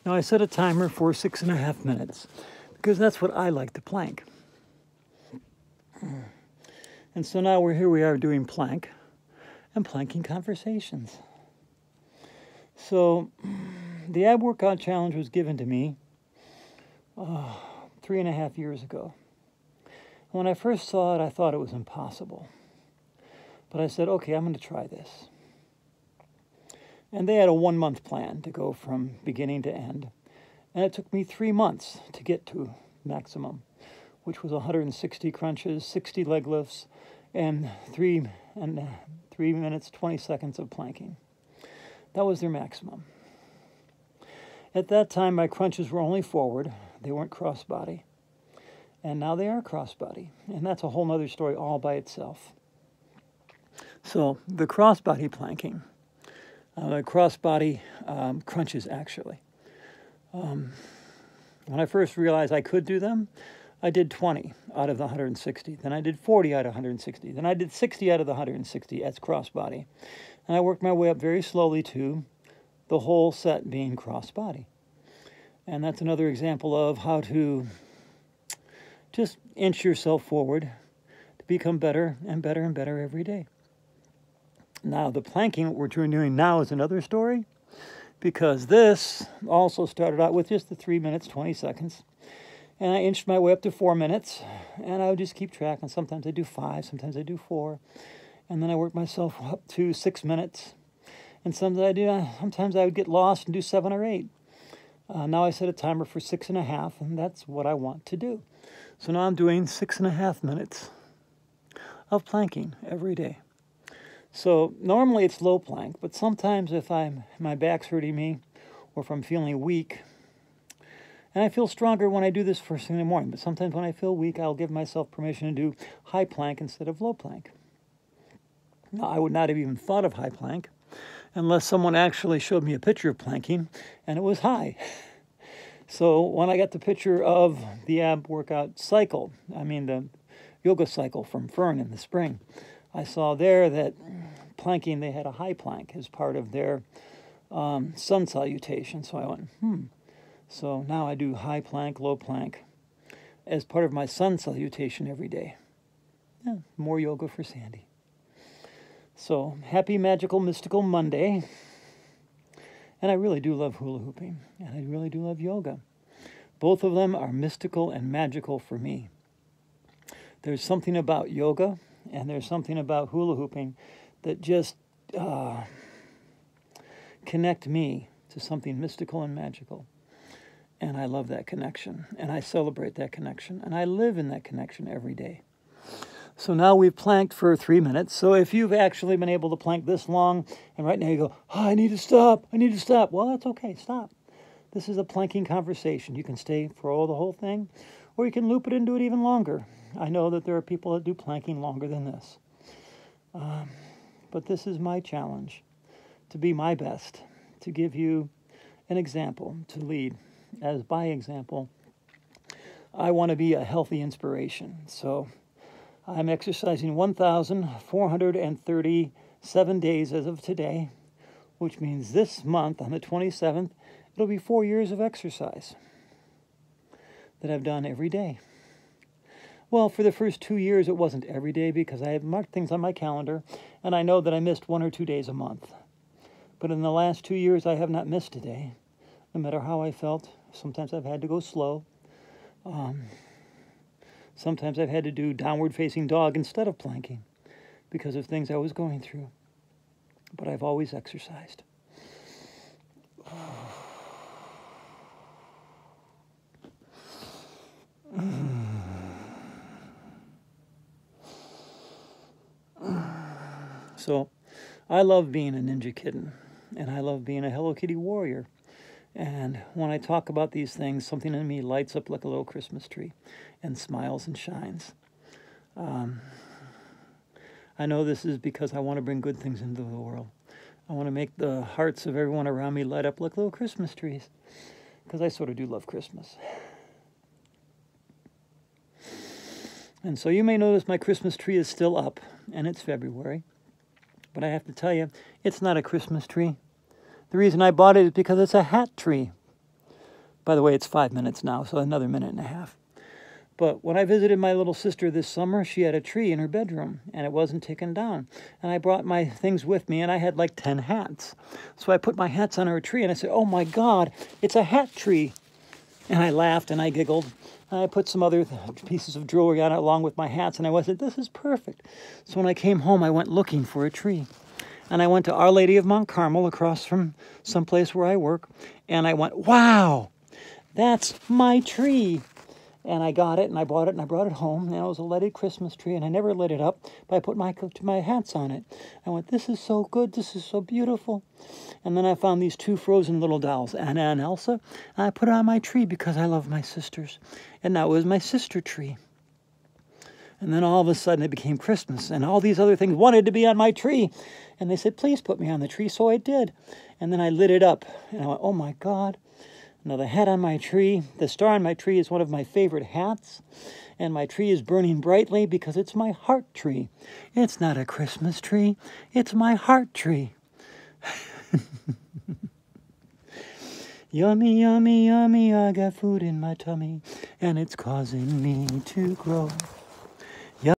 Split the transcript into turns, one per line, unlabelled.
Now I set a timer for 6.5 minutes because that's what I like to plank. And so now we are doing plank and planking conversations. So the ab workout challenge was given to me 3.5 years ago. When I first saw it, I thought it was impossible. But I said, okay, I'm going to try this. And they had a 1-month plan to go from beginning to end. And it took me 3 months to get to maximum, which was 160 crunches, 60 leg lifts, and 3 minutes, 20 seconds of planking. That was their maximum. At that time, my crunches were only forward. They weren't crossbody. And now they are crossbody. And that's a whole other story all by itself. So the crossbody planking, crossbody crunches actually. When I first realized I could do them, I did 20 out of the 160. Then I did 40 out of 160. Then I did 60 out of the 160 as crossbody. And I worked my way up very slowly to the whole set being crossbody. And that's another example of how to just inch yourself forward to become better and better and better every day. Now, the planking, what we're doing now is another story, because this also started out with just the 3 minutes, 20 seconds. And I inched my way up to 4 minutes, and I would just keep track. And sometimes I do 5, sometimes I do 4. And then I work myself up to 6 minutes. And sometimes I would get lost and do 7 or 8. Now I set a timer for 6.5, and that's what I want to do. So now I'm doing 6.5 minutes of planking every day. So normally it's low plank, but sometimes if my back's hurting me, or if I'm feeling weak, and I feel stronger when I do this first thing in the morning, but sometimes when I feel weak, I'll give myself permission to do high plank instead of low plank. Now, I would not have even thought of high plank unless someone actually showed me a picture of planking, and it was high. So when I got the picture of the ab workout cycle, the yoga cycle from Fern in the spring, I saw there that planking, they had a high plank as part of their sun salutation. So I went, So now I do high plank, low plank as part of my sun salutation every day. Yeah, more yoga for Sandy. So happy, magical, mystical Monday. And I really do love hula hooping, and I really do love yoga. Both of them are mystical and magical for me. There's something about yoga and there's something about hula hooping that just connect me to something mystical and magical. And I love that connection, and I celebrate that connection, and I live in that connection every day. So now we've planked for 3 minutes. So if you've actually been able to plank this long, and right now you go, I need to stop. Well, that's okay, stop. This is a planking conversation. You can stay for the whole thing, or you can loop it and do it even longer. I know that there are people that do planking longer than this. But this is my challenge, to be my best, to give you an example, to lead. As by example, I want to be a healthy inspiration. So I'm exercising 1,437 days as of today, which means this month, on the 27th, it'll be 4 years of exercise that I've done every day. Well, for the first 2 years, it wasn't every day because I have marked things on my calendar, and I know that I missed 1 or 2 days a month. But in the last 2 years, I have not missed a day, no matter how I felt. Sometimes I've had to go slow. Sometimes I've had to do downward-facing dog instead of planking because of things I was going through. But I've always exercised. So, I love being a Ninja Kitten, and I love being a Hello Kitty warrior. And when I talk about these things, something in me lights up like a little Christmas tree and smiles and shines. I know this is because I want to bring good things into the world. I want to make the hearts of everyone around me light up like little Christmas trees, because I sort of do love Christmas. And so you may notice my Christmas tree is still up, and it's February. But I have to tell you, it's not a Christmas tree. The reason I bought it is because it's a hat tree. By the way, it's 5 minutes now, so another minute and a half. But when I visited my little sister this summer, she had a tree in her bedroom, and it wasn't taken down. And I brought my things with me, and I had like 10 hats. So I put my hats on her tree, and I said, oh my God, it's a hat tree. And I laughed, and I giggled. And I put some other pieces of jewelry on it along with my hats, and I said, this is perfect. So when I came home, I went looking for a tree. And I went to Our Lady of Mount Carmel across from someplace where I work, and I went, wow, that's my tree. And I got it, and I bought it, and I brought it home, and it was a leaded Christmas tree, and I never lit it up, but I put my hats on it. I went, this is so good, this is so beautiful. And then I found these two frozen little dolls, Anna and Elsa, and I put it on my tree because I love my sisters. And that was my sister tree. And then all of a sudden it became Christmas, and all these other things wanted to be on my tree. And they said, please put me on the tree, so I did. And then I lit it up, and I went, oh my God. Now the hat on my tree, the star on my tree is one of my favorite hats, and my tree is burning brightly because it's my heart tree. It's not a Christmas tree, it's my heart tree. Yummy, yummy, yummy, I got food in my tummy, and it's causing me to grow.